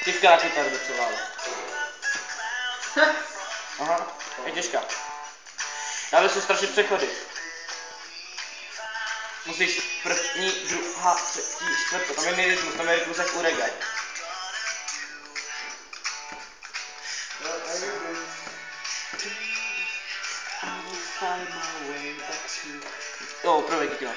Těžká na kytaru docela. Aha, je těžká. Dále jsou strašně přechody. Musíš první, druhá, třetí, čtvrtá, tam je rytmus, tam je rytmus jak u reggae. Jo, první kytino.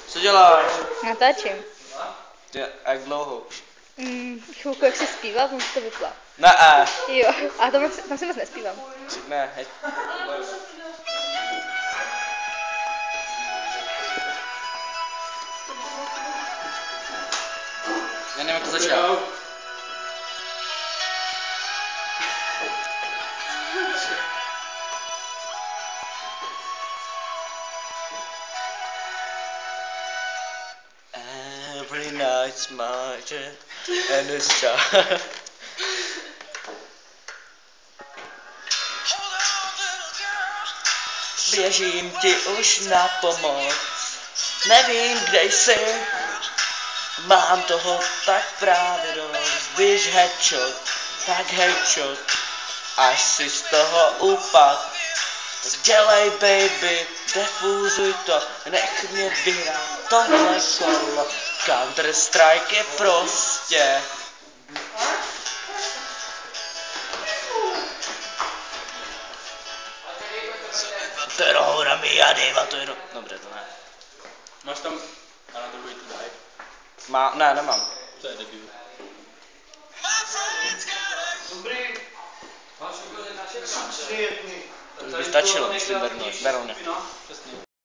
Co děláš? Natáčím. Jak dlouho? Chvilku, jak jsi zpíval, tam to vypla. Ne. Jo, a tam si moc nespívám. Ne, hej. Já nevím, jak to začal. Every night's marching and it's star. Běžím ti už na pomoc, nevím, kde jsi, mám toho tak právě dost, běž headshot, tak headshot, až si z toho upad, tak dělej baby, defuzuj to, nech mě vyhrát tohle kolo, Counter Strike je prostě. Terora mia diva, to je dobře, to ne. Máš tam Another Way to Die? Ne, nemám. To je debut. Už by stačilo, myslím, Berouně. Přesně.